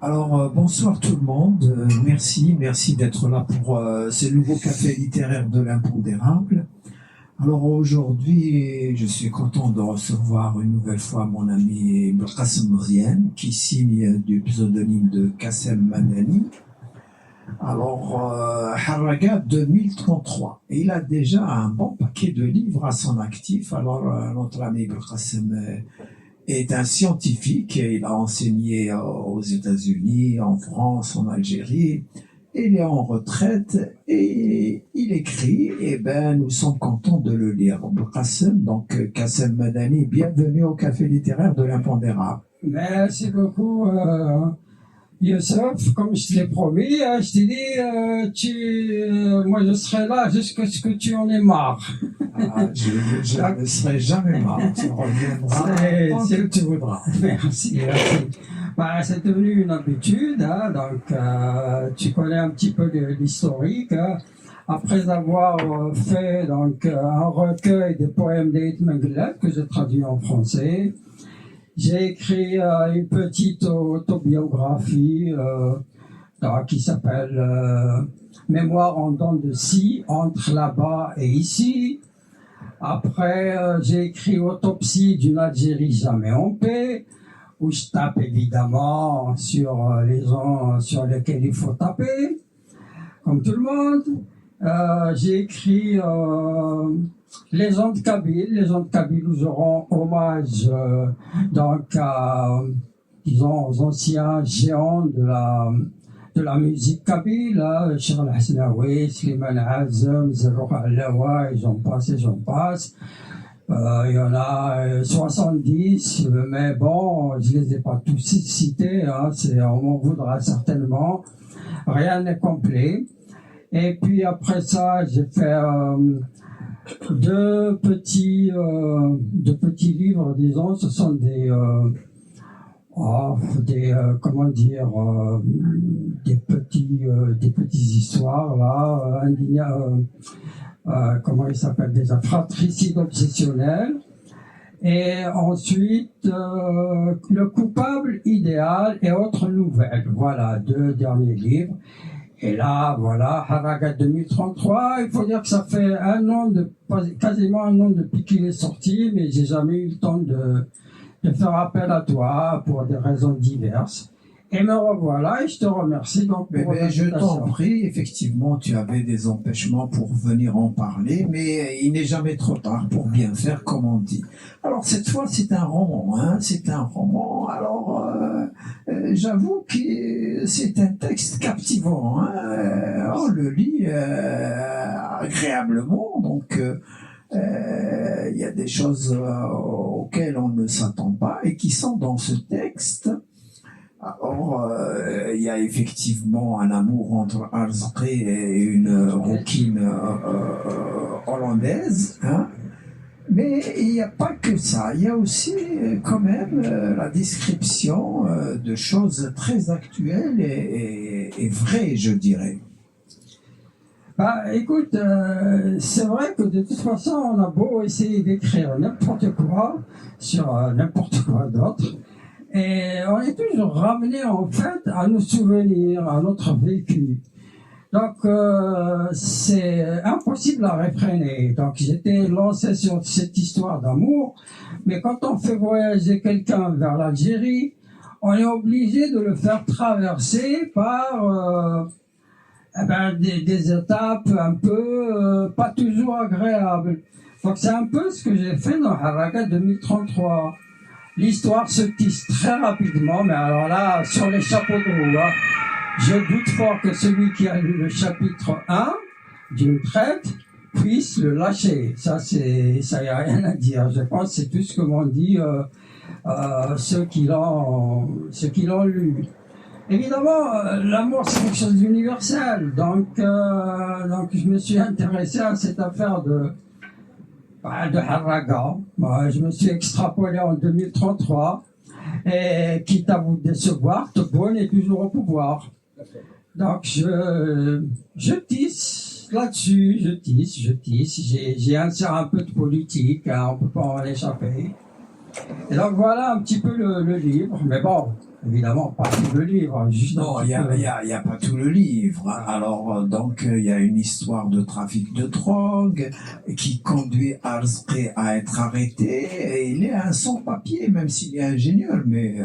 Bonsoir tout le monde. Merci d'être là pour ce nouveau café littéraire de l'impondérable. Alors aujourd'hui, je suis content de recevoir une nouvelle fois mon ami Belkacem Mrienne, qui signe du pseudonyme de Kassem Madani. Harraga 2033. Et il a déjà un bon paquet de livres à son actif. Notre ami Belkacem est un scientifique. Il a enseigné aux États-Unis, en France, en Algérie. Il est en retraite et il écrit. Nous sommes contents de le lire. Belkacem, donc Kassem Madani, bienvenue au Café littéraire de l'impondérable. Merci beaucoup, Youssef. Comme je te l'ai promis, je t'ai dit, moi je serai là jusqu'à ce que tu en aies marre. Je ne serai jamais marre. Tu reviendras tant que tu voudras. Merci. C'est devenu une habitude, donc tu connais un petit peu l'historique. Après avoir fait donc un recueil de poèmes d'Eit Menglet que j'ai traduit en français, j'ai écrit une petite autobiographie qui s'appelle Mémoire en dents de scie, entre là-bas et ici. Après, j'ai écrit Autopsie d'une Algérie jamais en paix, où je tape évidemment sur les gens sur lesquels il faut taper, comme tout le monde. J'ai écrit Les gens de Kabyle, où je rends hommage aux anciens géants de la musique kabyle, Cheikh Al-Hasnaoui, Slimane Azem, Zerouk Allawa, et j'en passe. Il y en a 70, mais bon, je les ai pas tous cités, on m'en voudra certainement. Rien n'est complet. Et puis après ça, j'ai fait deux petits livres, disons. Ce sont des petites histoires là, comment il s'appelle déjà, Fratricide obsessionnel. Et ensuite, Le coupable idéal et autres nouvelles. Voilà, 2 derniers livres. Et là, voilà, Harraga 2033, il faut dire que ça fait quasiment un an depuis qu'il est sorti, mais j'ai jamais eu le temps de faire appel à toi pour des raisons diverses. Et me revoilà, et je te remercie donc pour je t'en prie, effectivement, tu avais des empêchements pour venir en parler, mais il n'est jamais trop tard pour bien faire, comme on dit. Alors, cette fois, c'est un roman, c'est un roman. Alors, j'avoue que c'est un texte captivant, on le lit agréablement, donc il y a des choses auxquelles on ne s'attend pas et qui sont dans ce texte. Alors, il y a effectivement un amour entre Arzaqi et une rouquine hollandaise, mais il n'y a pas que ça. Il y a aussi quand même la description de choses très actuelles et vraies, je dirais. Écoute, c'est vrai que de toute façon, on a beau essayer d'écrire n'importe quoi sur n'importe quoi d'autre, et on est toujours ramené en fait à nos souvenirs, à notre vécu. Donc c'est impossible à réfréner. Donc j'étais lancé sur cette histoire d'amour, mais quand on fait voyager quelqu'un vers l'Algérie, on est obligé de le faire traverser par des étapes un peu pas toujours agréables. Donc c'est un peu ce que j'ai fait dans Harraga 2033. L'histoire se tisse très rapidement, mais alors là, sur les chapeaux de roue, je doute fort que celui qui a lu le chapitre 1 d'une traite puisse le lâcher. Ça, y a rien à dire. Je pense que c'est tout ce que m'ont dit ceux qui l'ont lu. Évidemment, l'amour, c'est quelque chose d'universel. Donc, je me suis intéressé à cette affaire de Harraga. Je me suis extrapolé en 2033. Et quitte à vous décevoir, Tobon est toujours au pouvoir. Donc, je tisse là-dessus, je tisse. J'ai inséré un peu de politique, on ne peut pas en échapper. Et donc, voilà un petit peu le livre. Mais bon, Évidemment, pas tout le livre, juste un Non, petit peu. y a pas tout le livre. Alors, donc, il y a une histoire de trafic de drogue qui conduit Arzqi à être arrêté. Et il est un sans-papier, même s'il est ingénieur. Mais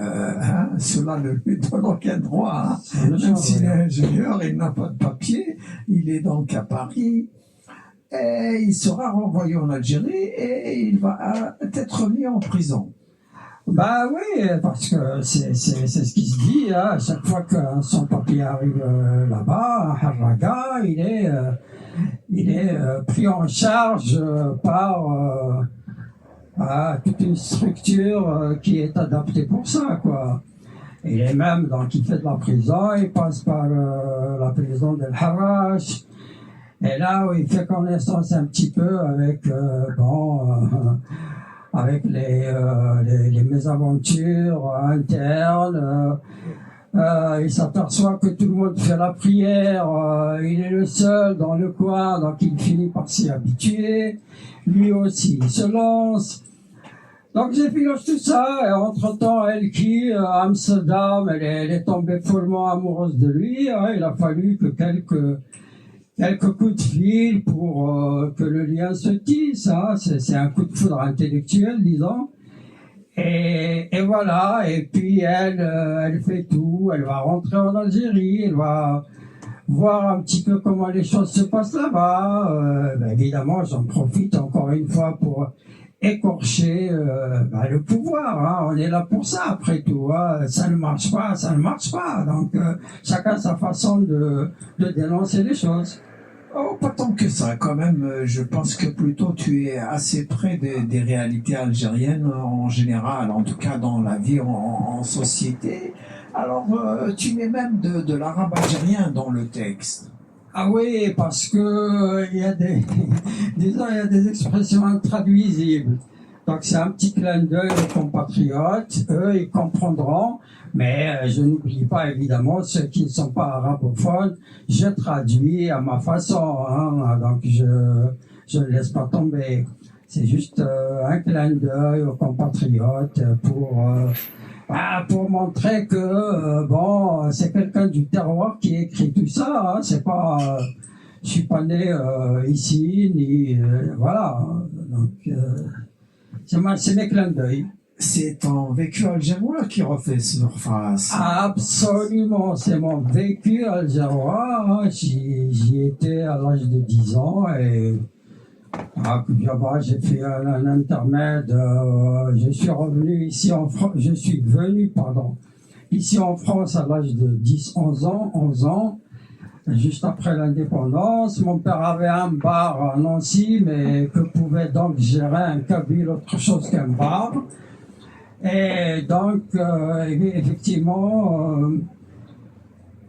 cela ne lui donne aucun droit. Hein. C'est le Même genre, s'il est ouais. ingénieur, il n'a pas de papier. Il est donc à Paris. Et il sera renvoyé en Algérie et il va être mis en prison. Bah oui, parce que c'est ce qui se dit, hein, à chaque fois qu'un sans-papier arrive là-bas, à Harraga, il est pris en charge par toute une structure qui est adaptée pour ça, quoi. Il est même, donc il fait de la prison, il passe par la prison d'El Harrach, et là où il fait connaissance un petit peu avec, avec les mésaventures internes. Il s'aperçoit que tout le monde fait la prière, il est le seul dans le coin, donc il finit par s'y habituer. Lui aussi, il se lance. Donc j'effiloche tout ça, et entre-temps, elle qui, à Amsterdam, elle est tombée follement amoureuse de lui. Hein, il a fallu que quelques coups de fil pour que le lien se tisse. Hein. C'est un coup de foudre intellectuel, disons. Et voilà, et puis elle fait tout, elle va rentrer en Algérie, elle va voir un petit peu comment les choses se passent là-bas. Ben évidemment, j'en profite encore une fois pour écorcher le pouvoir. Hein. On est là pour ça, après tout. Hein. Ça ne marche pas, ça ne marche pas. Donc, chacun sa façon de dénoncer les choses. Oh, pas tant que ça, quand même. Je pense que plutôt tu es assez près des réalités algériennes en général, en tout cas dans la vie en société. Alors, tu mets même de l'arabe algérien dans le texte. Ah oui, parce que il y a disons, il y a des expressions intraduisibles. Donc c'est un petit clin d'œil aux compatriotes, eux ils comprendront, mais je n'oublie pas évidemment ceux qui ne sont pas arabophones, je traduis à ma façon, hein, donc je ne laisse pas tomber. C'est juste un clin d'œil aux compatriotes pour montrer que c'est quelqu'un du terroir qui écrit tout ça. Hein, c'est pas, je suis pas né ici ni voilà. Donc c'est mes clins d'œil. C'est ton vécu algérois qui refait surface. Absolument, c'est mon vécu algérois. Hein. J'y étais à l'âge de 10 ans et j'ai fait un intermède. Je suis revenu ici en France. Je suis venu, ici en France à l'âge de 11 ans, juste après l'indépendance. Mon père avait un bar à Nancy, mais que pouvait donc gérer un kabyle autre chose qu'un bar. Et donc, effectivement,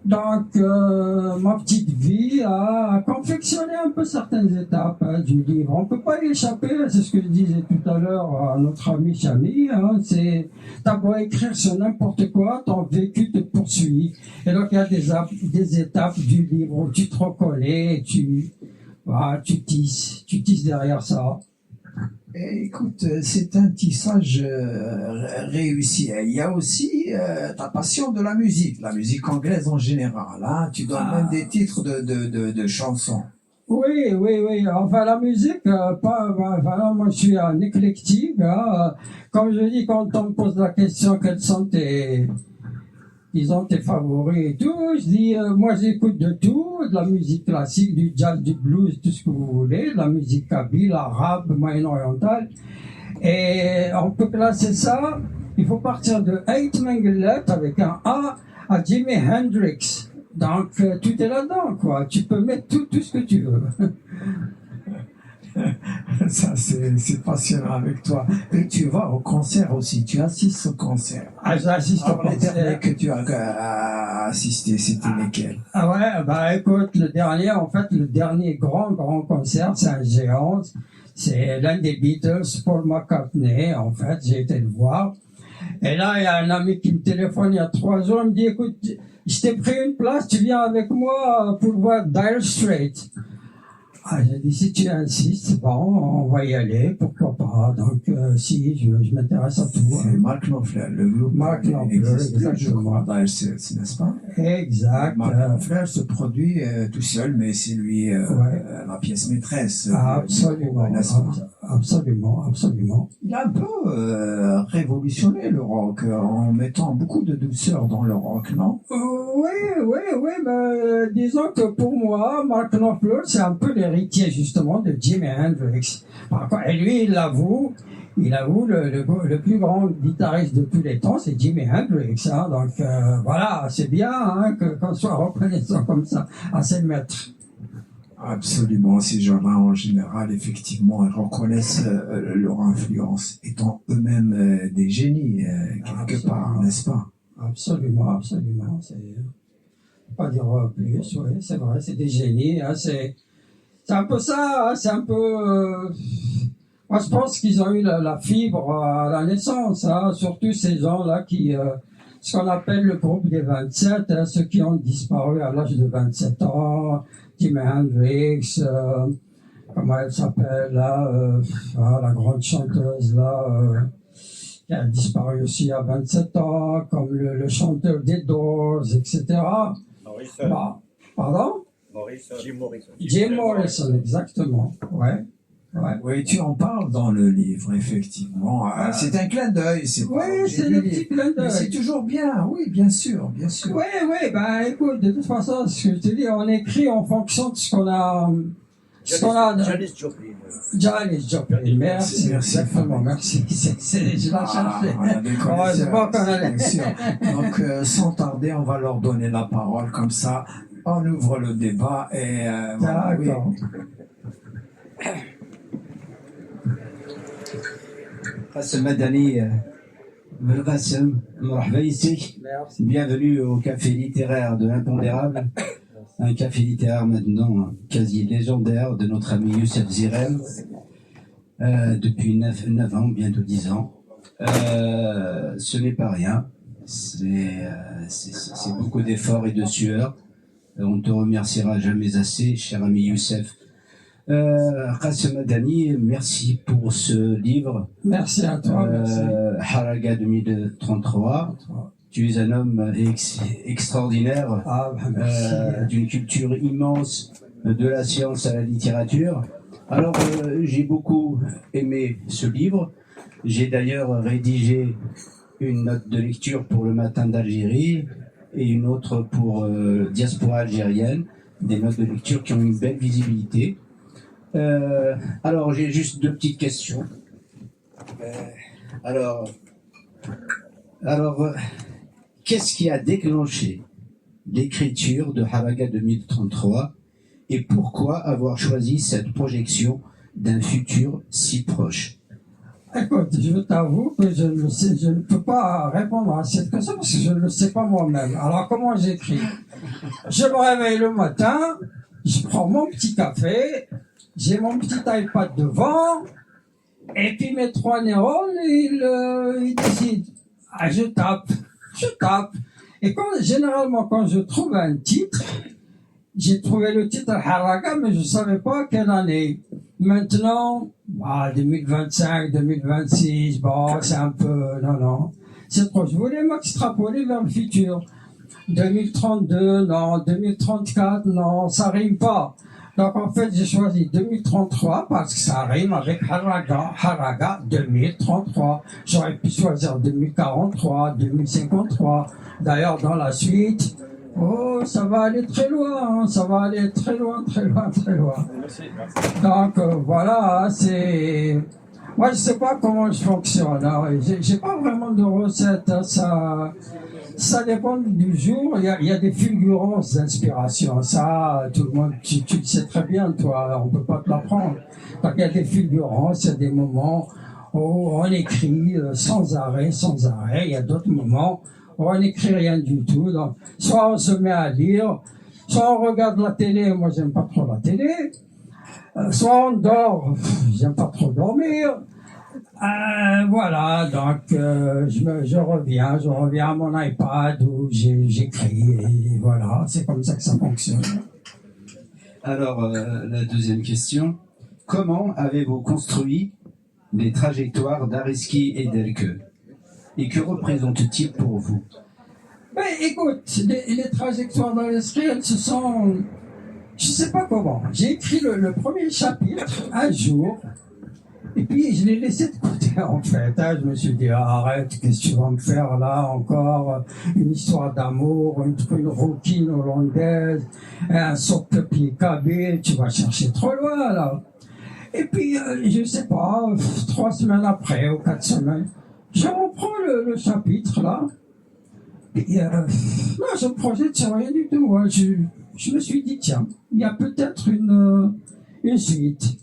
ma petite vie a confectionné un peu certaines étapes du livre. On ne peut pas y échapper, c'est ce que je disais tout à l'heure à notre ami Chami. Hein, t'as beau écrire sur n'importe quoi, ton vécu te poursuit. Et donc il y a des étapes du livre où tu te reconnais, tu tisses derrière ça. Écoute, c'est un tissage réussi. Il y a aussi ta passion de la musique anglaise en général. Hein. Tu donnes même des titres de chansons. Oui. Enfin, la musique, moi, je suis un éclectique. Hein. Comme je dis, quand on me pose la question, quels sont tes favoris et tout, je dis, moi j'écoute de tout, de la musique classique, du jazz, du blues, tout ce que vous voulez, de la musique kabyle, arabe, moyen-orientale. Et on peut classer ça, il faut partir de Eight Mengelet avec un A à Jimi Hendrix. Donc tout est là-dedans, quoi. Tu peux mettre tout ce que tu veux. Ça, c'est passionnant avec toi. Et tu vas au concert aussi, tu assistes au concert. Ah, j'assiste au concert. Les derniers que tu as assisté, c'était lesquels? Ah ouais, écoute, le dernier grand concert, c'est un géant. C'est l'un des Beatles, Paul McCartney, en fait, j'ai été le voir. Et là, il y a un ami qui me téléphone il y a 3 jours, il me dit, écoute, je t'ai pris une place, tu viens avec moi pour voir Dire Straits. Ah, j'ai dit, si tu insistes, bon, on va y aller, pourquoi pas. Donc, si, je m'intéresse à tout. C'est Mark Knopfler, le groupe Mark Knopfler, existe plus, je crois, exactement. dans RCS, n'est-ce pas? Exact. Mark Knopfler se produit tout seul, mais c'est lui la pièce maîtresse. Absolument, n'est-ce pas? absolument, absolument. Il a un peu révolutionné le rock en mettant beaucoup de douceur dans le rock, non? Oui, mais disons que pour moi, Mark Knopfler, c'est un peu l'héritier justement de Jimi Hendrix. Et lui, il avoue, le plus grand guitariste de tous les temps, c'est Jimi Hendrix. Hein, donc voilà, c'est bien hein, qu'on soit reconnaissant comme ça à ses maîtres. Absolument, ces gens-là, en général, effectivement, ils reconnaissent leur influence, étant eux-mêmes des génies, quelque part, n'est-ce pas? Absolument. Pas dire plus, oui, c'est vrai, c'est des génies. Hein, c'est un peu ça, hein, c'est un peu... moi, je pense qu'ils ont eu la fibre à la naissance, hein, surtout ces gens-là qui... ce qu'on appelle le groupe des 27, hein, ceux qui ont disparu à l'âge de 27 ans, Jimi Hendrix, comment elle s'appelle, là, la grande chanteuse, là... qui a disparu aussi à 27 ans, comme le chanteur des Doors, etc. Morrison. Bah, pardon? Jim Morrison, exactement. Ouais. Oui, tu en parles dans le livre, effectivement. C'est un clin d'œil, c'est pas Oui, c'est le petit clin d'œil. Mais c'est toujours bien, oui, bien sûr. Oui, bah écoute, de toute façon, ce que je te dis, on écrit en fonction de ce qu'on a... Janis Joplin. Janis Joplin, merci. Exactement, merci. Je l'ai cherché. Heureusement qu'on allait. Bien sûr. Donc, sans tarder, on va leur donner la parole, comme ça, on ouvre le débat et voilà. D'accord. Oui. Qassem Madani, Belqassem, marhaba ici. Bienvenue au café littéraire de l'Impondérable. Un café littéraire maintenant quasi légendaire de notre ami Youssef Zirem, depuis 9 ans, bientôt 10 ans. Ce n'est pas rien, c'est beaucoup d'efforts et de sueur. On ne te remerciera jamais assez, cher ami Youssef. Qassem Madani, merci pour ce livre. Merci à toi, merci. Haraga 2033. Tu es un homme extraordinaire, d'une culture immense, de la science à la littérature. Alors, j'ai beaucoup aimé ce livre. J'ai d'ailleurs rédigé une note de lecture pour le Matin d'Algérie et une autre pour Diaspora algérienne, des notes de lecture qui ont une belle visibilité. Alors, j'ai juste 2 petites questions. Alors, qu'est-ce qui a déclenché l'écriture de Haraga 2033 et pourquoi avoir choisi cette projection d'un futur si proche? Écoute, je t'avoue que je ne peux pas répondre à cette question parce que je ne le sais pas moi-même. Alors, comment j'écris? Je me réveille le matin, je prends mon petit café, j'ai mon petit iPad devant, et puis mes 3 neurones, ils décident. Je tape. Et généralement, quand je trouve un titre, j'ai trouvé le titre Haraga, mais je ne savais pas quelle année. Maintenant, 2025, 2026, c'est un peu, non. C'est trop. Je voulais m'extrapoler vers le futur. 2032, non. 2034, non. Ça rime pas. Donc, en fait, j'ai choisi 2033 parce que ça rime avec Haraga 2033. J'aurais pu choisir 2043, 2053. D'ailleurs, dans la suite, ça va aller très loin, hein, ça va aller très loin. Merci. Donc, voilà, c'est... Moi, je sais pas comment je fonctionne. Hein. J'ai pas vraiment de recette. Hein, ça dépend du jour. Il y a des fulgurances d'inspiration. Ça, tout le monde, tu le sais très bien, toi. On peut pas te l'apprendre. Donc, il y a des fulgurances, il y a des moments où on écrit sans arrêt. Il y a d'autres moments où on n'écrit rien du tout. Donc, soit on se met à lire, soit on regarde la télé. Moi, j'aime pas trop la télé. Soit on dort. J'aime pas trop dormir. Voilà, donc je reviens à mon iPad où j'écris et voilà, c'est comme ça que ça fonctionne. Alors, la deuxième question. Comment avez-vous construit les trajectoires d'Areski et d'Elke? Et que représentent-ils pour vous? Ben, écoute, les trajectoires dans l'esprit, elles se sont... Je sais pas comment. J'ai écrit le premier chapitre un jour, et puis je l'ai laissé de côté en fait. Hein. Je me suis dit, arrête, qu'est-ce que tu vas me faire là encore? Une histoire d'amour, une rouquine hollandaise, un socle-pied kabyle, tu vas chercher trop loin là. Et puis, je sais pas, 3 semaines après ou 4 semaines, je reprends le chapitre là. Et là, je me projette sur rien du tout. Hein. Je me suis dit, tiens, il y a peut-être une suite.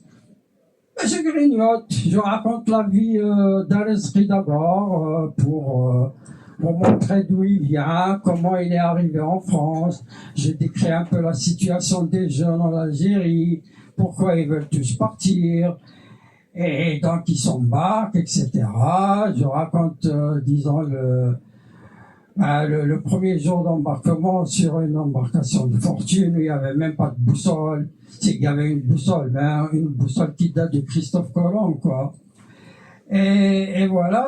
Je grignote, je raconte la vie d'Al-Esri d'abord pour montrer d'où il vient, comment il est arrivé en France. Je décris un peu la situation des jeunes en Algérie, pourquoi ils veulent tous partir, et donc ils s'embarquent, etc. Je raconte, disons, le premier jour d'embarquement sur une embarcation de fortune, il n'y avait même pas de boussole. C'est qu'il y avait une boussole, mais une boussole qui date de Christophe Colomb, quoi. Et voilà.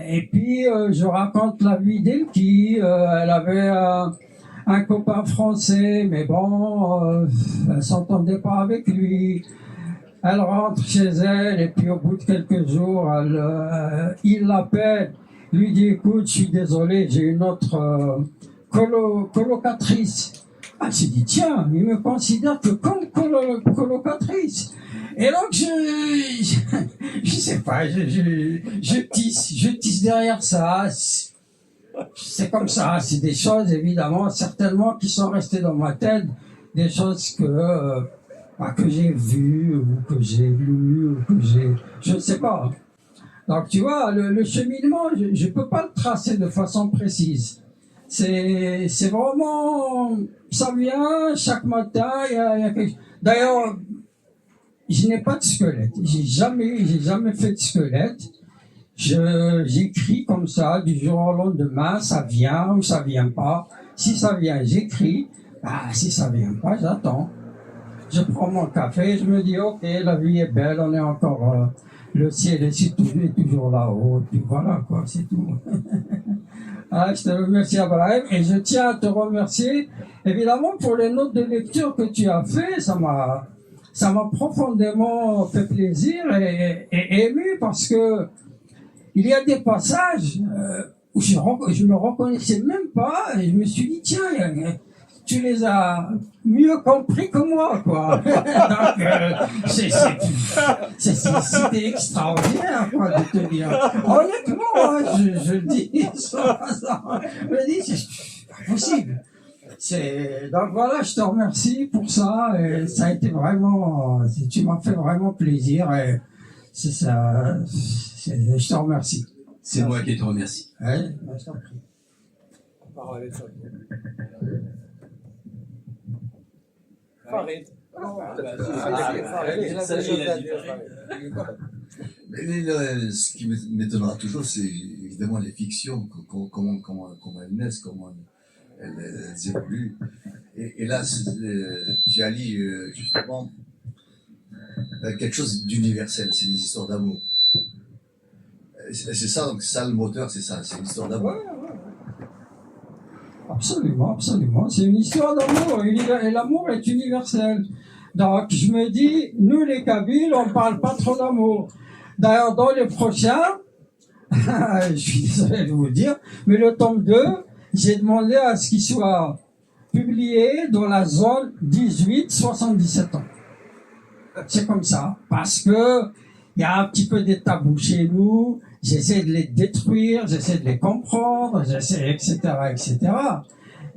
Et puis, je raconte la vie d'Elki. Elle avait un copain français, mais bon, elle s'entendait pas avec lui. Elle rentre chez elle, et puis au bout de quelques jours, il l'appelle. Lui dit, écoute, je suis désolé, j'ai une autre colocatrice. Ah, j'ai dit, tiens, il me considère que comme colocatrice. Et donc, je sais pas, je tisse derrière ça. C'est comme ça, c'est des choses, évidemment, certainement, qui sont restées dans ma tête, des choses que j'ai vues, ou que j'ai lues, ou que je ne sais pas. Donc, tu vois, le cheminement, je peux pas le tracer de façon précise. C'est vraiment, ça vient chaque matin, il y a quelque chose. D'ailleurs, je n'ai pas de squelette. J'ai jamais fait de squelette. J'écris comme ça, du jour au lendemain, ça vient ou ça vient pas. Si ça vient, j'écris. Si ça vient pas, j'attends. Je prends mon café, je me dis, ok, la vie est belle, on est encore, le ciel est toujours là-haut, puis voilà, quoi, c'est tout. Je te remercie, Abraham, et je tiens à te remercier, évidemment, pour les notes de lecture que tu as fait. Ça m'a profondément fait plaisir et ému, parce que il y a des passages où je me reconnaissais même pas, et je me suis dit, tiens, tu les as mieux compris que moi, quoi. Donc, c'était extraordinaire, quoi, de te dire. Honnêtement, hein, je le dis, je me dis, c'est pas possible. Donc voilà, je te remercie pour ça, et ça a été vraiment, tu m'as fait vraiment plaisir, et c'est ça, je te remercie. C'est moi qui te remercie. Ouais, je t'en prie. Farid. Mais ce qui m'étonnera toujours, c'est évidemment les fictions, comment elles naissent, comment elles évoluent. Et là, tu allies justement quelque chose d'universel, c'est des histoires d'amour. C'est ça, donc ça le moteur, c'est ça, c'est une histoire d'amour. Ouais. Absolument, absolument. C'est une histoire d'amour, et l'amour est universel. Donc, je me dis, nous les Kabyles, on parle pas trop d'amour. D'ailleurs, dans les prochains, je suis désolé de vous le dire, mais le tome 2, j'ai demandé à ce qu'il soit publié dans la zone 18-77 ans. C'est comme ça, parce que il y a un petit peu des tabous chez nous. J'essaie de les détruire, j'essaie de les comprendre, etc.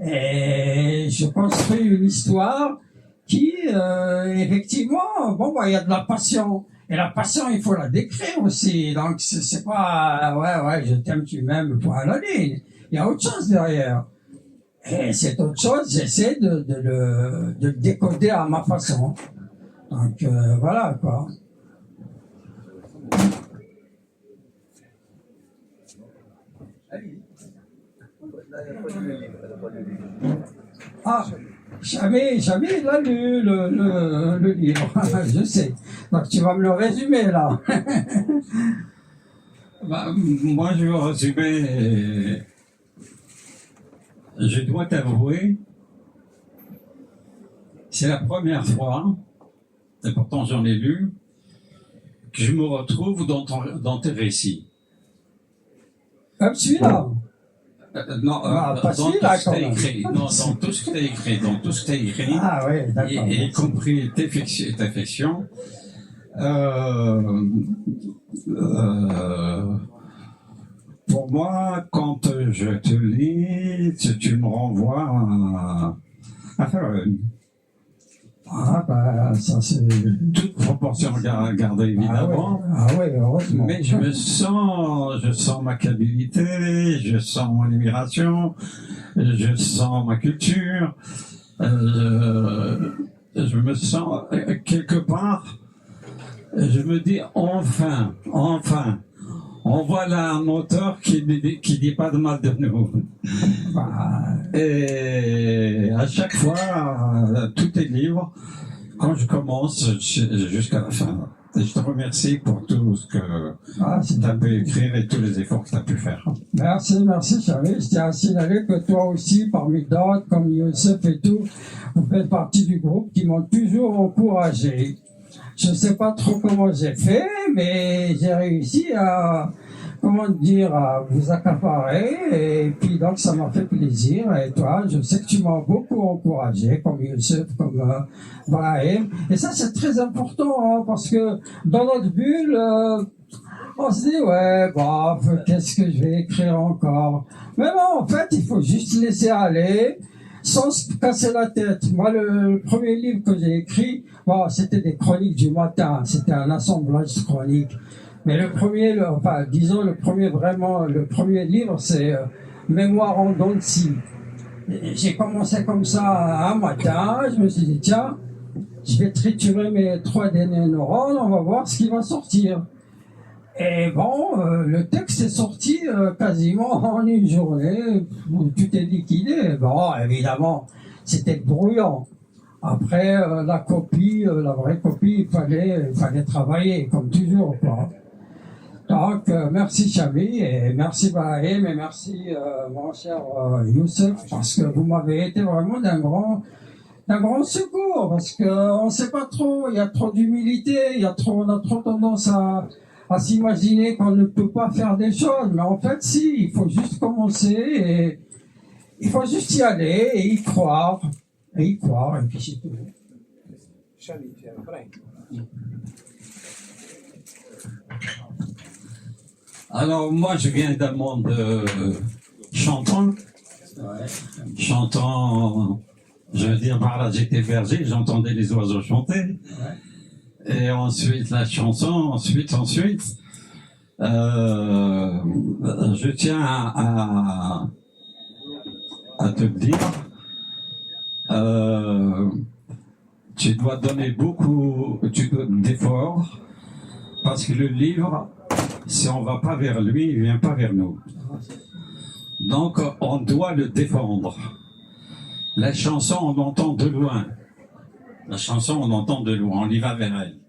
Et je construis une histoire qui, effectivement, il y a de la passion. Et la passion, il faut la décrire aussi. Donc, c'est pas, ouais, je t'aime, tu m'aimes, point à la ligne. Il y a autre chose derrière. Et cette autre chose, j'essaie de le décoder à ma façon. Donc, voilà, quoi. Jamais il a lu le livre, je sais. Donc tu vas me le résumer là. Bah, moi, je vais résumer. Je dois t'avouer, c'est la première fois, et pourtant j'en ai lu, que je me retrouve dans tes récits. Comme celui-là. Non, Ah, pas dans tout celui-là, ce que quand tu as même. écrit. Non, dans tout ce que tu as écrit. Dans tout ce que tu as écrit. Ah oui, d'accord. Y compris tes fictions. Pour moi, quand je te lis, tu me renvoies à Pharaon. Ah bah ça c'est... Toute proportion gardée évidemment. Ah ouais, heureusement. Mais je sens ma qualité, je sens mon immigration, je sens ma culture, je me sens quelque part, je me dis enfin, on voit là un auteur qui dit pas de mal de nous. Et à chaque fois, tous tes livres, quand je commence jusqu'à la fin. Et je te remercie pour tout ce que tu as pu écrire et tous les efforts que tu as pu faire. Merci, Charlie. Je tiens à signaler que toi aussi, parmi d'autres, comme Youssef et tout, vous faites partie du groupe qui m'ont toujours encouragé. Je ne sais pas trop comment j'ai fait, mais j'ai réussi à vous accaparer, et puis donc ça m'a fait plaisir. Et toi, je sais que tu m'as beaucoup encouragé, comme Youssef, comme Brahim. Et ça, c'est très important, hein, parce que dans notre bulle, on se dit, ouais, bof, qu'est-ce que je vais écrire encore? Mais non, en fait, il faut juste laisser aller, sans se casser la tête. Moi, le premier livre que j'ai écrit, bon, c'était des chroniques du matin, c'était un assemblage de chroniques. Mais le premier livre, c'est Mémoire en dents de scie. J'ai commencé comme ça un matin, je me suis dit, tiens, je vais triturer mes 3 derniers neurones, on va voir ce qui va sortir. Et bon, le texte est sorti quasiment en une journée, où tout est liquidé. Bon, évidemment, c'était brouillant. Après, la vraie copie, il fallait travailler, comme toujours, quoi. Donc, merci Chami, et merci Brahim, et merci mon cher Youssef, parce que vous m'avez été vraiment d'un grand secours, parce qu'on ne sait pas trop, il y a trop d'humilité, on a trop tendance à s'imaginer qu'on ne peut pas faire des choses, mais en fait si, il faut juste commencer, et il faut juste y aller, et y croire, et puis c'est tout. Chami, Brahim. Alors moi je viens d'un monde chantant, je veux dire par là j'étais berger, j'entendais les oiseaux chanter, et ensuite la chanson, ensuite, je tiens à te le dire, tu dois donner beaucoup d'efforts, parce que le livre, si on ne va pas vers lui, il ne vient pas vers nous. Donc, on doit le défendre. La chanson, on l'entend de loin. On y va vers elle.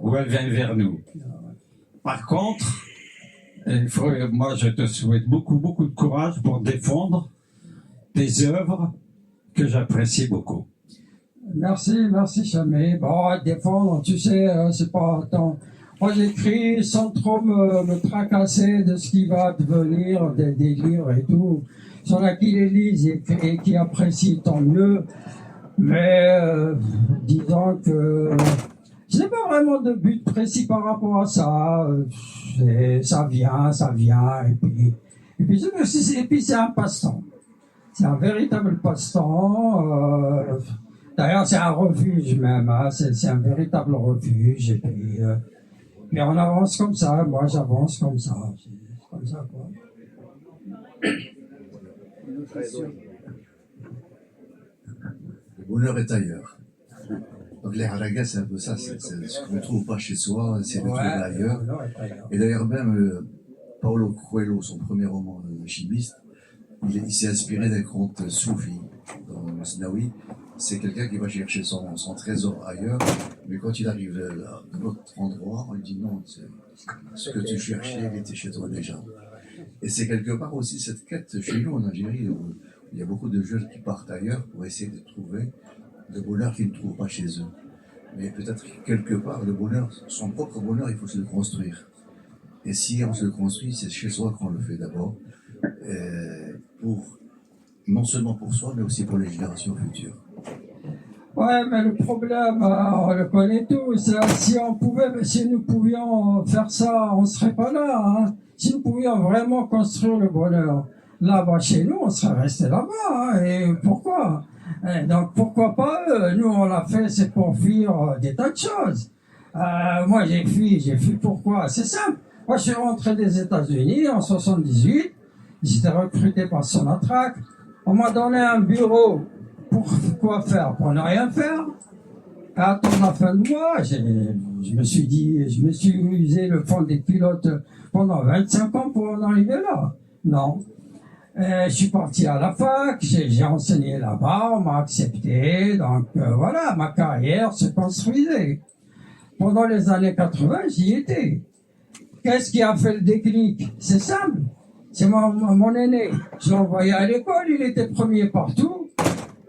Ou elle vient vers nous. Par contre, moi, je te souhaite beaucoup de courage pour défendre tes œuvres que j'apprécie beaucoup. Merci Chamé. Bon, défendre, tu sais, c'est pas tant... Moi, j'écris sans trop me tracasser de ce qui va devenir des livres et tout. Il y en a qui les lisent et qui apprécient, tant mieux. Mais disons que je n'ai pas vraiment de but précis par rapport à ça. Ça vient, et puis c'est un passe-temps. C'est un véritable passe-temps. D'ailleurs, c'est un refuge même. Hein, c'est un véritable refuge. Et puis on avance comme ça, moi j'avance comme ça. C'est comme ça, quoi. Le bonheur est ailleurs. Donc les haragas, c'est un peu ça, c'est ce qu'on ne trouve pas chez soi, c'est retrouvé ailleurs. Et d'ailleurs même, Paulo Coelho, son premier roman de chimiste, il s'est inspiré d'un conte soufi dans le Masnaoui, c'est quelqu'un qui va chercher son trésor ailleurs, mais quand il arrive à un autre endroit, on lui dit non, ce que tu cherchais, il était chez toi déjà. Et c'est quelque part aussi cette quête chez nous en Algérie, où il y a beaucoup de jeunes qui partent ailleurs pour essayer de trouver le bonheur qu'ils ne trouvent pas chez eux. Mais peut-être quelque part, le bonheur, son propre bonheur, il faut se le construire. Et si on se le construit, c'est chez soi qu'on le fait d'abord, non seulement pour soi, mais aussi pour les générations futures. Ouais, mais le problème, on le connaît tous. Si nous pouvions faire ça, on serait pas là. Hein. Si nous pouvions vraiment construire le bonheur là-bas chez nous, on serait resté là-bas. Hein. Et pourquoi? Donc pourquoi pas eux? Nous, on l'a fait, c'est pour fuir des tas de choses. Moi, j'ai fui pourquoi? C'est simple. Moi, je suis rentré des États-Unis en 78. J'étais recruté par Sonatrach. On m'a donné un bureau. Pour quoi faire? Pour ne rien faire? À attendre la fin du mois, je me suis usé le fond des culottes pendant 25 ans pour en arriver là. Non. Je suis parti à la fac, j'ai enseigné là-bas, on m'a accepté, donc voilà, ma carrière se construisait. Pendant les années 80, j'y étais. Qu'est-ce qui a fait le déclic? C'est simple. C'est mon aîné. Je l'ai envoyé à l'école, il était premier partout.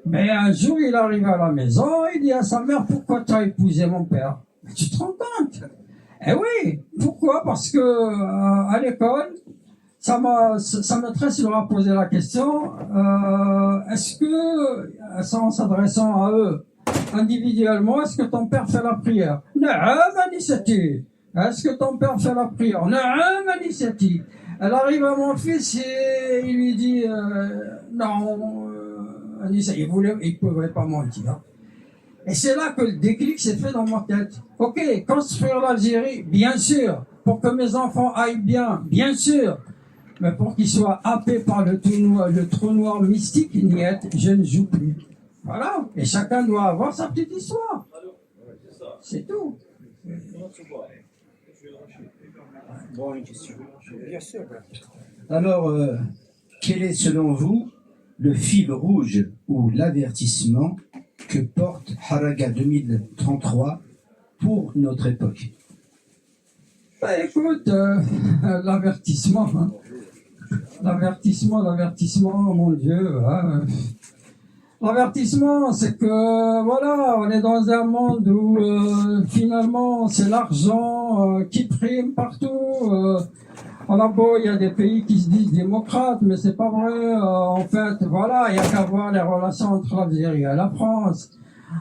Mais un jour, il arrive à la maison, il dit à sa mère, pourquoi tu as épousé mon père? Mais tu te rends compte? Eh oui, pourquoi? Parce que à l'école, sa maîtresse leur a posé la question, est-ce que, en s'adressant à eux individuellement, est-ce que ton père fait la prière? Non, Anisati. Est-ce que ton père fait la prière? Non, Anisati. Elle arrive à mon fils et il lui dit, non, il pouvait pas mentir. Et c'est là que le déclic s'est fait dans ma tête. Ok, construire l'Algérie, bien sûr. Pour que mes enfants aillent bien, bien sûr. Mais pour qu'ils soient happés par le trou noir mystique, je ne joue plus. Voilà. Et chacun doit avoir sa petite histoire. C'est tout. Bon, une question. Bien sûr. Alors, quel est selon vous le fil rouge ou l'avertissement que porte Haraga 2033 pour notre époque? Bah, écoute, l'avertissement, hein. L'avertissement, mon Dieu. Hein. L'avertissement, c'est que, voilà, on est dans un monde où, finalement, c'est l'argent qui prime partout. En beau, il y a des pays qui se disent démocrates, mais c'est pas vrai. En fait, voilà, il y a qu'à voir les relations entre l'Algérie et la France.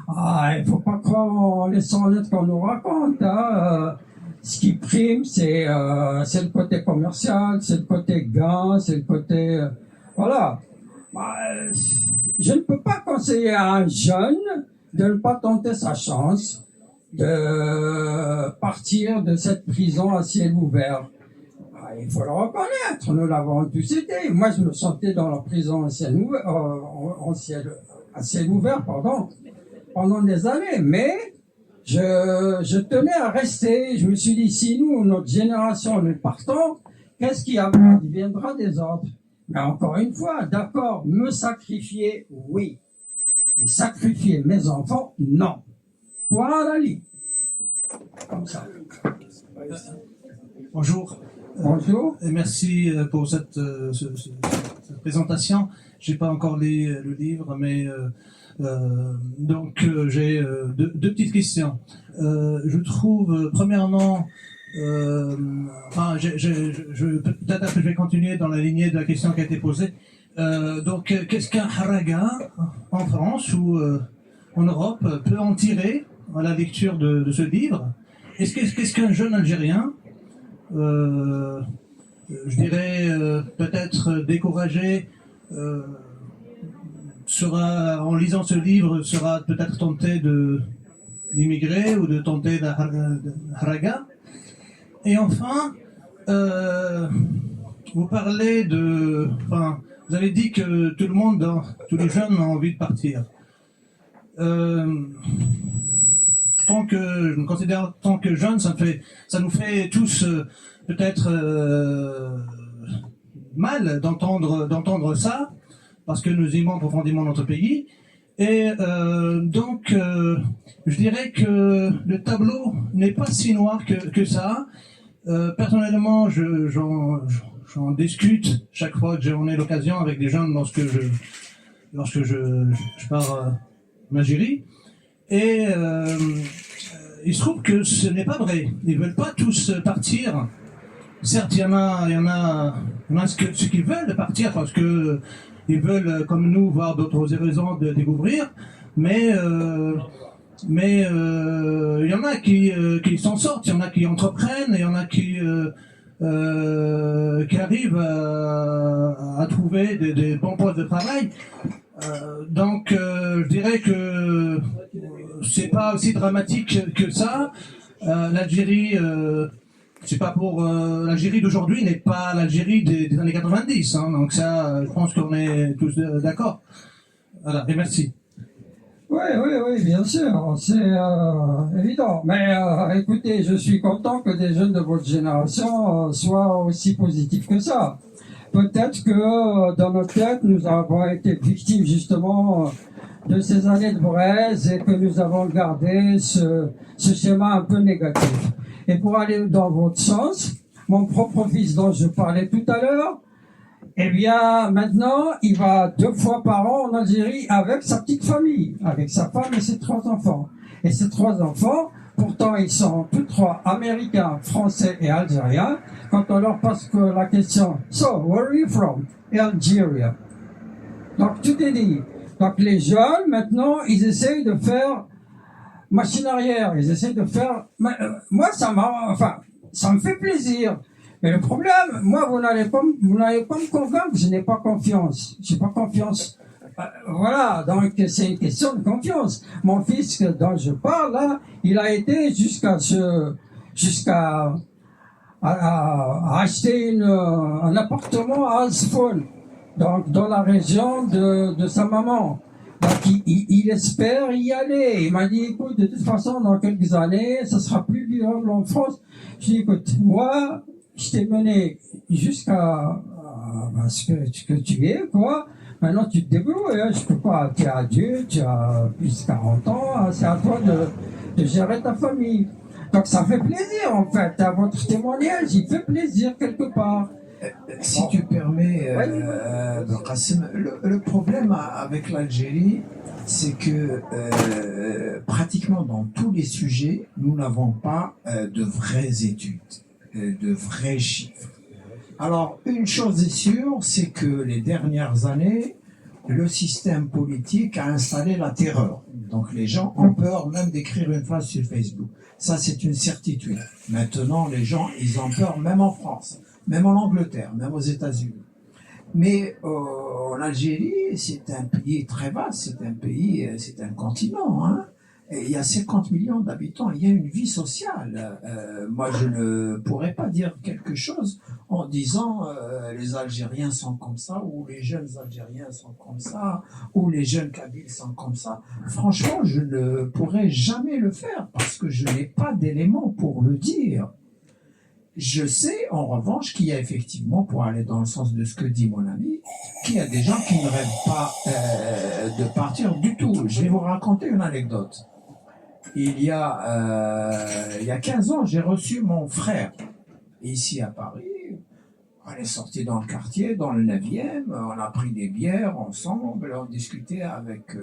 Il faut pas croire en les 100 lettres qu'on nous raconte. Hein. Ce qui prime, c'est le côté commercial, c'est le côté gain, c'est le côté... voilà. Je ne peux pas conseiller à un jeune de ne pas tenter sa chance de partir de cette prison à ciel ouvert. Il faut le reconnaître, nous l'avons tous été. Moi, je me sentais dans la prison à ciel ouvert, pendant des années. Mais je tenais à rester. Je me suis dit, si nous, notre génération, nous partons, qu'est-ce qui viendra des autres? Mais encore une fois, d'accord, me sacrifier, oui. Mais sacrifier mes enfants, non. Point à la ligne. Comme ça. Bonjour. Bonjour. Et merci pour cette présentation. J'ai pas encore lu le livre, mais donc j'ai deux petites questions. Je trouve, premièrement, peut-être que je vais continuer dans la lignée de la question qui a été posée. Donc, qu'est-ce qu'un haraga en France ou en Europe peut en tirer à la lecture de ce livre? Qu'est-ce qu'un jeune Algérien, je dirais peut-être découragé, en lisant ce livre, sera peut-être tenté d'immigrer ou de tenter la haraga? Et enfin, vous parlez vous avez dit que tout le monde, tous les jeunes ont envie de partir. Je me considère en tant que jeune, ça nous fait tous peut-être mal d'entendre ça, parce que nous aimons profondément notre pays. Et donc, je dirais que le tableau n'est pas si noir que ça. Personnellement, j'en discute chaque fois que j'en ai l'occasion avec des jeunes lorsque je pars en Algérie. Et il se trouve que ce n'est pas vrai. Ils veulent pas tous partir. Certes, il y en a ceux qui veulent partir parce que ils veulent, comme nous, voir d'autres horizons, de découvrir. Mais il y en a qui s'en sortent, il y en a qui entreprennent, il y en a qui arrivent à trouver des bons postes de travail. Donc, je dirais que c'est pas aussi dramatique que ça. L'Algérie, c'est pas pour l'Algérie d'aujourd'hui n'est pas l'Algérie des années 90. Hein, donc ça, je pense qu'on est tous d'accord. Voilà, et merci. Oui, bien sûr, c'est évident. Mais écoutez, je suis content que des jeunes de votre génération soient aussi positifs que ça. Peut-être que dans notre tête, nous avons été victimes justement de ces années de braise et que nous avons gardé ce schéma un peu négatif. Et pour aller dans votre sens, mon propre fils dont je parlais tout à l'heure, eh bien, maintenant, il va 2 fois par an en Algérie avec sa petite famille, avec sa femme et ses 3 enfants. Et ces 3 enfants, pourtant, ils sont tous 3 américains, français et algériens. Quand on leur pose la question, so, where are you from? Algeria. Donc, tout est dit. Donc, les jeunes, maintenant, ils essayent de faire machine arrière. Ils essayent de faire... moi, ça me fait plaisir. Mais le problème, moi, vous n'allez pas me convaincre, je n'ai pas confiance. J'ai pas confiance. Voilà, donc c'est une question de confiance. Mon fils dont je parle, là, il a été jusqu'à acheter un appartement à Asfon, donc dans la région de sa maman. Donc il espère y aller. Il m'a dit, écoute, de toute façon, dans quelques années, ça sera plus vivable en France. Je dis, écoute, moi, je t'ai mené jusqu'à ce que tu es, quoi. Maintenant, tu te débrouilles, hein. Je peux pas, tu es adulte, tu as plus de 40 ans, hein. C'est à toi de gérer ta famille. Donc, ça fait plaisir, en fait. À votre témoignage, il fait plaisir quelque part. Si tu permets, Qasim, le problème avec l'Algérie, c'est que pratiquement dans tous les sujets, nous n'avons pas de vraies études, de vrais chiffres. Alors, une chose est sûre, c'est que les dernières années, le système politique a installé la terreur. Donc les gens ont peur même d'écrire une phrase sur Facebook. Ça, c'est une certitude. Maintenant, les gens, ils ont peur même en France, même en Angleterre, même aux États-Unis. Mais en Algérie, c'est un pays très vaste, c'est un pays, c'est un continent, hein. Et il y a 50 millions d'habitants, il y a une vie sociale. Moi, je ne pourrais pas dire quelque chose en disant les Algériens sont comme ça, ou les jeunes Algériens sont comme ça, ou les jeunes Kabyles sont comme ça. Franchement, je ne pourrais jamais le faire parce que je n'ai pas d'éléments pour le dire. Je sais, en revanche, qu'il y a effectivement, pour aller dans le sens de ce que dit mon ami, qu'il y a des gens qui ne rêvent pas de partir du tout. Je vais vous raconter une anecdote. Il y a 15 ans, j'ai reçu mon frère ici à Paris. On est sorti dans le quartier, dans le 9e, on a pris des bières ensemble, on discutait avec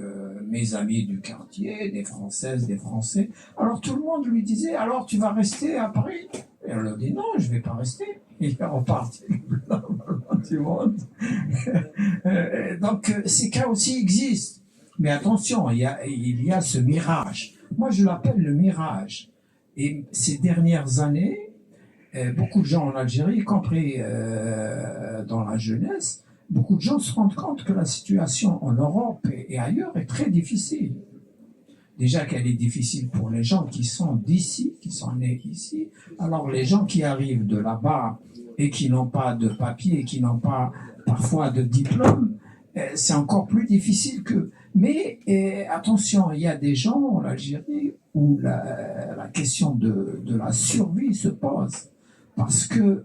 mes amis du quartier, des Françaises, des Français. Alors tout le monde lui disait, alors tu vas rester à Paris? Et on leur dit, non, je vais pas rester. Il est reparti du monde. Donc ces cas aussi existent. Mais attention, il y a ce mirage. Moi, je l'appelle le mirage. Et ces dernières années, beaucoup de gens en Algérie, y compris dans la jeunesse, beaucoup de gens se rendent compte que la situation en Europe et ailleurs est très difficile. Déjà qu'elle est difficile pour les gens qui sont d'ici, qui sont nés ici. Alors les gens qui arrivent de là-bas et qui n'ont pas de papier, qui n'ont pas parfois de diplôme, c'est encore plus difficile qu'eux. Mais attention, il y a des gens en Algérie où la question de la survie se pose. Parce que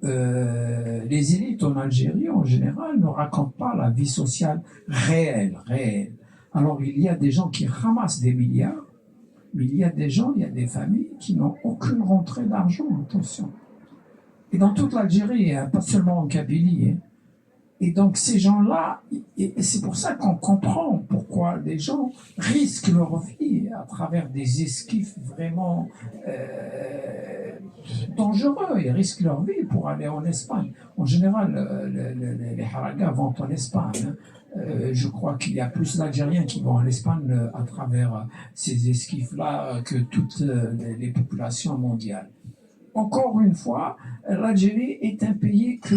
les élites en Algérie, en général, ne racontent pas la vie sociale réelle. Alors il y a des gens qui ramassent des milliards, mais il y a des gens, il y a des familles qui n'ont aucune rentrée d'argent, attention. Et dans toute l'Algérie, hein, pas seulement en Kabylie. Hein. Et donc ces gens-là, et c'est pour ça qu'on comprend pourquoi les gens risquent leur vie à travers des esquifs vraiment dangereux. Ils risquent leur vie pour aller en Espagne. En général, les haragas vont en Espagne. Hein. Je crois qu'il y a plus d'Algériens qui vont en Espagne à travers ces esquifs-là que toutes les populations mondiales. Encore une fois, l'Algérie est un pays que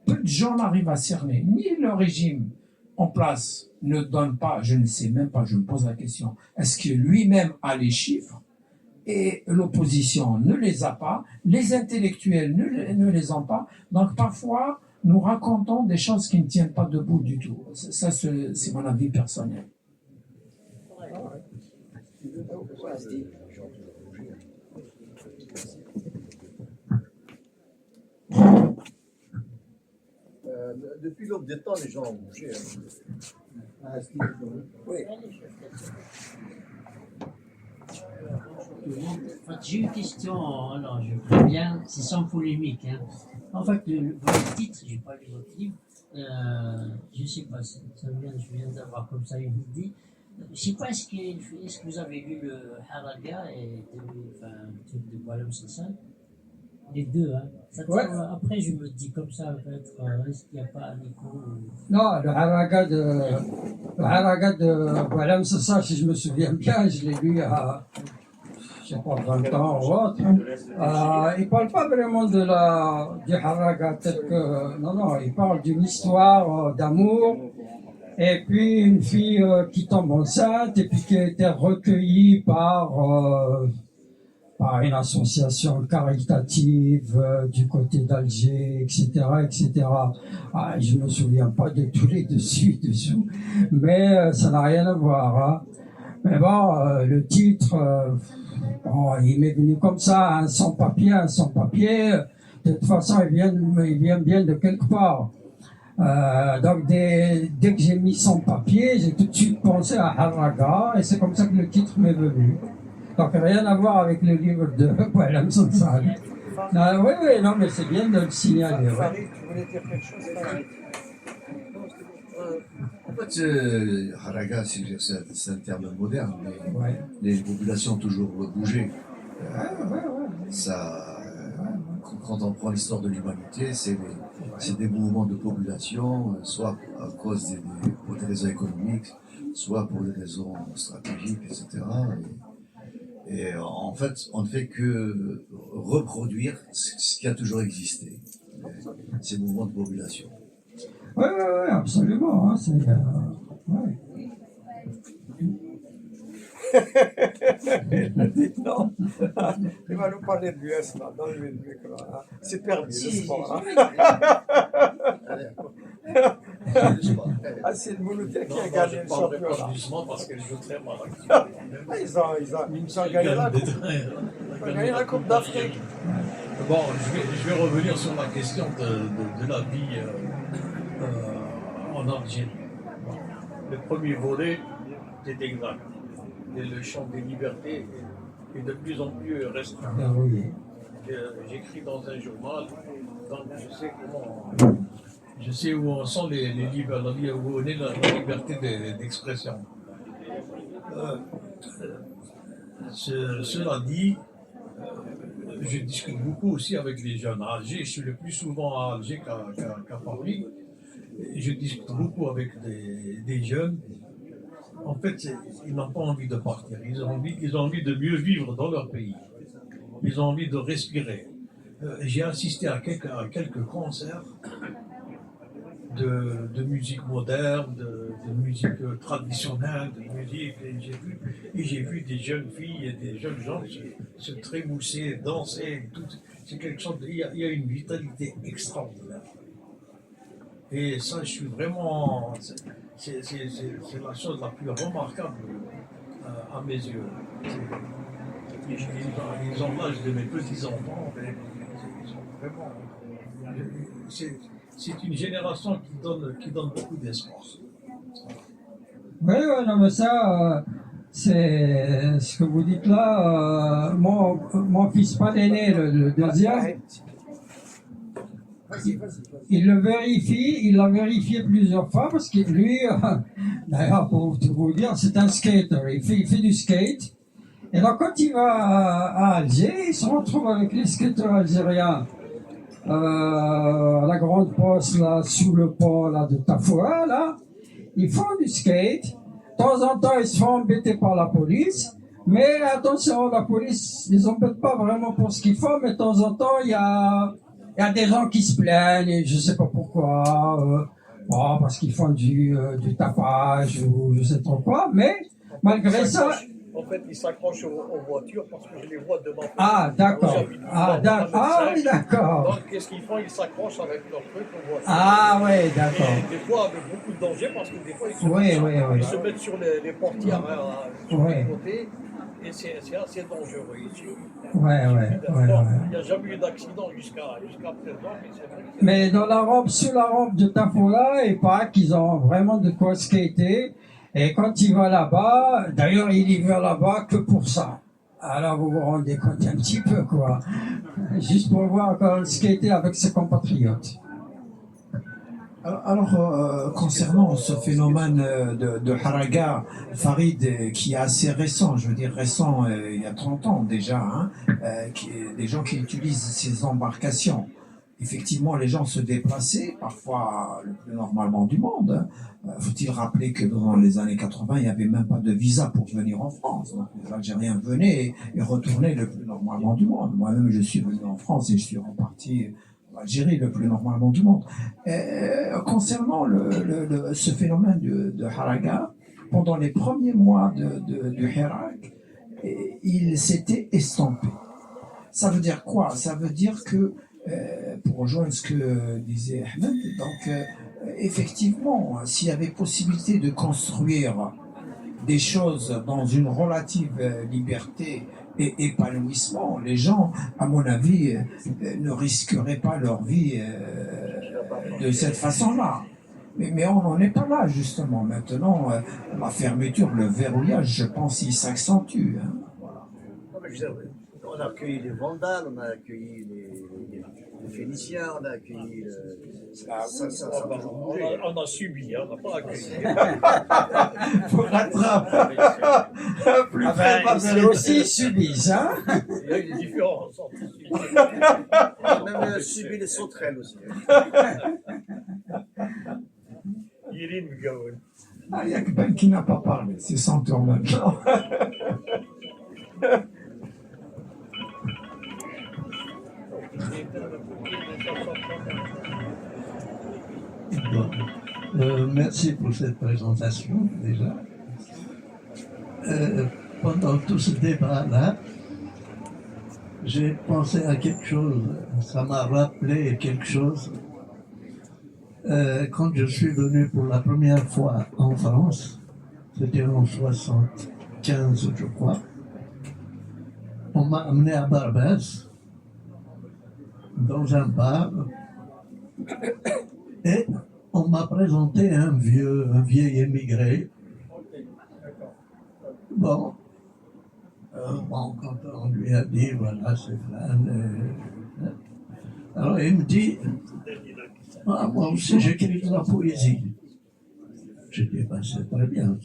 peu de gens n'arrivent à cerner. Ni le régime en place ne donne pas, je ne sais même pas, je me pose la question, est-ce que lui-même a les chiffres et l'opposition ne les a pas, les intellectuels ne les ont pas. Donc parfois, nous racontons des choses qui ne tiennent pas debout du tout. Ça, c'est mon avis personnel. Depuis l'aube des temps, les gens ont bougé. Oui. J'ai une question, alors je préviens, c'est sans polémique. Hein. En fait, votre titre, j'ai pas lu votre livre, je sais pas, je viens d'avoir comme ça une idée. Je sais pas, est-ce que vous avez lu le Haraga et de Boualem Sansal? Les deux, hein. Ouais. Après, je me dis comme ça, peut-être, est-ce qu'il n'y a pas un écho Non, le Haraga de Boualem Sansal, si je me souviens bien, je l'ai lu à, je sais pas, 20 ans ou autre. Il parle pas vraiment du Haraga tel que, non, il parle d'une histoire d'amour, et puis une fille qui tombe enceinte, et puis qui a été recueillie par une association caritative du côté d'Alger, etc., etc. Je me souviens pas de tous les dessous, mais ça n'a rien à voir. Hein. Mais bon, le titre, il m'est venu comme ça, un sans-papier. De toute façon, il vient bien de quelque part. Donc dès que j'ai mis sans-papier, j'ai tout de suite pensé à Haraga, et c'est comme ça que le titre m'est venu. Donc rien à voir avec le livre de Boualem Sansal. Oui, non, mais c'est bien de le signaler. Farid, tu voulais dire quelque chose, Farid? En fait, Haraga, c'est un terme moderne, mais Ouais. les populations ont toujours bougé. Ouais. Quand on prend l'histoire de l'humanité, c'est des mouvements de population, soit à cause pour des raisons économiques, soit pour des raisons stratégiques, etc. Et en fait, on ne fait que reproduire ce qui a toujours existé, ces mouvements de population. Oui, absolument. Hein, ouais. Non, il va nous parler de l'US là, dans le micro. Hein. C'est permis, le sport. Hein. C'est le Mouloudia qui a gagné le championnat. Parce qu'elle joue très mal. Ils ont gagné la coupe. Ils ont gagné la Coupe d'Afrique. Bon, je vais revenir sur la question de la vie en Algérie. Bon, le premier volet, c'est exact. Et le champ des libertés est de plus en plus restreint. J'écris dans un journal, donc je sais où on sent les libertés, où on est la liberté d'expression. Cela dit, je discute beaucoup aussi avec les jeunes. À Alger, je suis le plus souvent à Alger qu'à Paris. Je discute beaucoup avec des jeunes. En fait, ils n'ont pas envie de partir. Ils ont envie de mieux vivre dans leur pays. Ils ont envie de respirer. J'ai assisté à quelques concerts de musique moderne, de musique traditionnelle, de musique. Et j'ai vu des jeunes filles et des jeunes gens se trémousser, danser. C'est quelque chose. Il y a une vitalité extraordinaire. Et ça, je suis vraiment. C'est la chose la plus remarquable à mes yeux. Ils ont l'âge de mes petits-enfants, mais ils sont vraiment. C'est une génération qui donne beaucoup d'espoir. Oui, oui, non, mais ça, c'est ce que vous dites là. Mon fils pas l'aîné, le deuxième, il le vérifie, il l'a vérifié plusieurs fois parce que lui, d'ailleurs, pour tout vous dire, c'est un skater. Il fait du skate. Et donc, quand il va à Alger, il se retrouve avec les skateurs algériens à la grande poste, là, sous le pont là, de Tafoua, là. Ils font du skate. De temps en temps, ils se font embêter par la police. Mais attention, la police ne les embête pas vraiment pour ce qu'ils font, mais de temps en temps, il y a des gens qui se plaignent, et je sais pas pourquoi, parce qu'ils font du tapage ou je sais trop quoi, mais malgré ça... En fait, ils s'accrochent aux voitures parce que je les vois devant. Ah, d'accord. Oui, d'accord. Donc, qu'est-ce qu'ils font? Ils s'accrochent avec leur truc aux voitures. Ah, oui, d'accord. Et des fois, avec beaucoup de danger parce que des fois, ils se mettent sur les portières sur les côtés. Et c'est assez dangereux ici. Il n'y a jamais eu d'accident jusqu'à présent, mais c'est vrai que mais sous la rampe de Tafoula, il paraît qu'ils ont vraiment de quoi skater. Et quand il va là-bas, d'ailleurs, il y va là-bas que pour ça. Alors, vous vous rendez compte un petit peu, quoi. Juste pour voir quand skater avec ses compatriotes. Alors, concernant ce phénomène de haraga, Farid, qui est assez récent, je veux dire récent, il y a 30 ans déjà, hein, des gens qui utilisent ces embarcations. Effectivement, les gens se déplaçaient, parfois le plus normalement du monde. Faut-il rappeler que dans les années 80, il n'y avait même pas de visa pour venir en France. Donc, les Algériens venaient et retournaient le plus normalement du monde. Moi-même, je suis venu en France et je suis reparti Algérie le plus normalement du monde. Concernant ce phénomène de haraga, pendant les premiers mois du Hirak, il s'était estompé. Ça veut dire quoi? Ça veut dire que, pour rejoindre ce que disait Ahmed, donc effectivement, s'il y avait possibilité de construire des choses dans une relative liberté et épanouissement, les gens, à mon avis, ne risqueraient pas leur vie de cette façon-là. Mais on n'en est pas là, justement. Maintenant, la fermeture, le verrouillage, je pense, il s'accentue. Hein. Voilà. On a accueilli les Vandales, on a accueilli les Phéniciens, on a accueilli... on a subi, on n'a pas accueilli. Faut rattraper. C'est aussi subi, ça. Il y a une différence entre subi. On a même subi les sauterelles aussi. Yirin Mgaoun. Ah, il y a que Ben qui n'a pas parlé, c'est son tour maintenant. Merci pour cette présentation déjà. Pendant tout ce débat-là, j'ai pensé à quelque chose, ça m'a rappelé quelque chose. Quand je suis venu pour la première fois en France, c'était en 75 je crois, on m'a amené à Barbès, dans un bar, et on m'a présenté un vieil émigré. Bon, quand on lui a dit, voilà, c'est Flan, alors il me dit, ah, moi aussi j'écris de la poésie. J'ai dit, ben, c'est très bien,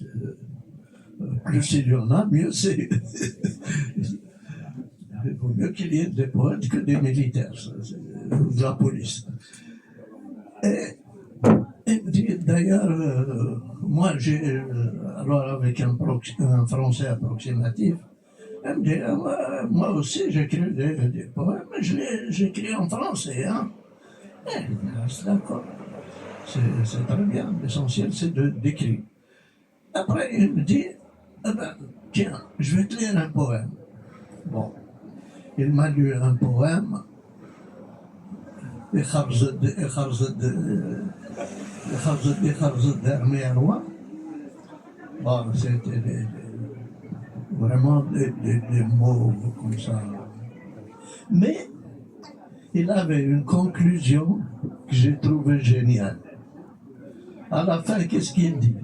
plus il y en a, mieux c'est. Il vaut mieux qu'il y ait des poètes que des militaires, de la police. Et il me dit, d'ailleurs, moi j'ai, alors avec un français approximatif, elle me dit, moi aussi j'écris des poèmes, mais j'écris en français. Hein. C'est d'accord, c'est très bien, l'essentiel c'est d'écrire. Après il me dit, eh ben, tiens, je vais te lire un poème. Bon. Il m'a lu un poème, يخرج روا. Bon, c'était vraiment des mots comme ça. Mais il avait une conclusion que j'ai trouvée géniale. À la fin, qu'est-ce qu'il dit?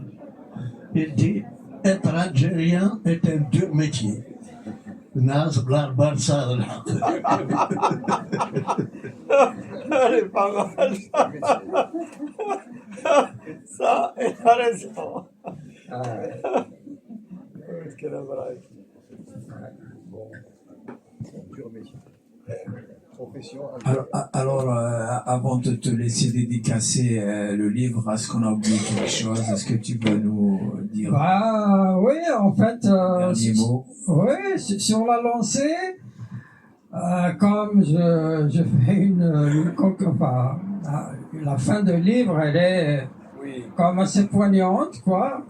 Il dit être algérien est un dur métier. الناس بالأخبار صار الحق. Elle est pas mal. Ça, elle a raison. Quelle abrage. Bon, dur métier. Profession. Alors, avant de te laisser dédicacer le livre, est-ce qu'on a oublié quelque chose? Est-ce que tu peux nous dire Bah oui, en fait, un dernier mot? oui, sur la lancée, comme je fais enfin, la fin de livre, elle est comme assez poignante, quoi.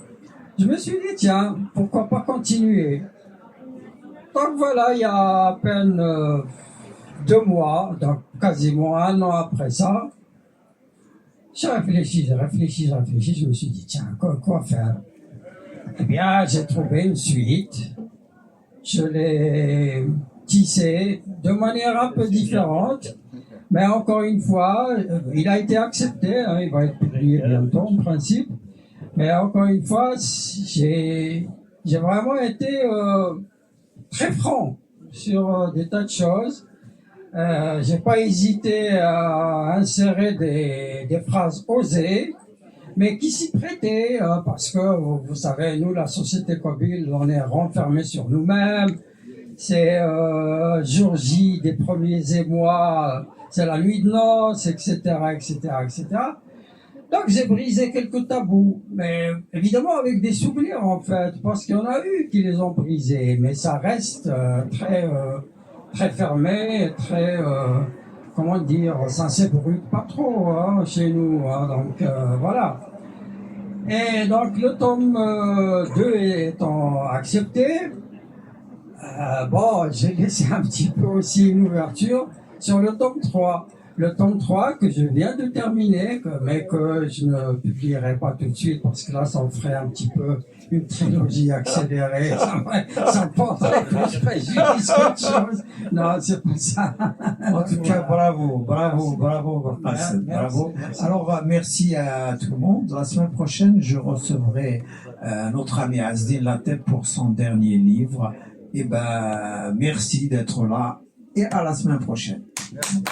Je me suis dit, tiens, pourquoi pas continuer? Donc voilà, il y a à peine 2 mois, donc quasiment 1 an après ça, j'ai réfléchi, je me suis dit, tiens, quoi faire? Eh bien, j'ai trouvé une suite, je l'ai tissée de manière un peu différente, mais encore une fois, il a été accepté, hein, il va être publié bientôt en principe, mais encore une fois, j'ai vraiment été très franc sur des tas de choses. J'ai pas hésité à insérer des phrases osées, mais qui s'y prêtaient, parce que vous savez, nous, la société kabyle, on est renfermés sur nous-mêmes. C'est jour J des premiers émois, c'est la nuit de noces, etc., etc., etc. Donc j'ai brisé quelques tabous, mais évidemment avec des souvenirs en fait, parce qu'il y en a eu qui les ont brisés, mais ça reste très fermé, très, comment dire, ça s'ébruite pas trop hein, chez nous, hein, donc voilà. Et donc le tome 2 étant accepté, bon, j'ai laissé un petit peu aussi une ouverture sur le tome 3. Le tome 3 que je viens de terminer, mais que je ne publierai pas tout de suite parce que là, ça me ferait un petit peu une trilogie accélérée. Ça me porterait plus préjudice qu'autre chose. Non, c'est pas ça. En tout cas, bravo, Qassem, bravo. Alors, merci à tout le monde. La semaine prochaine, je recevrai notre ami Azdin Lateb pour son dernier livre. Et ben, merci d'être là et à la semaine prochaine. Merci.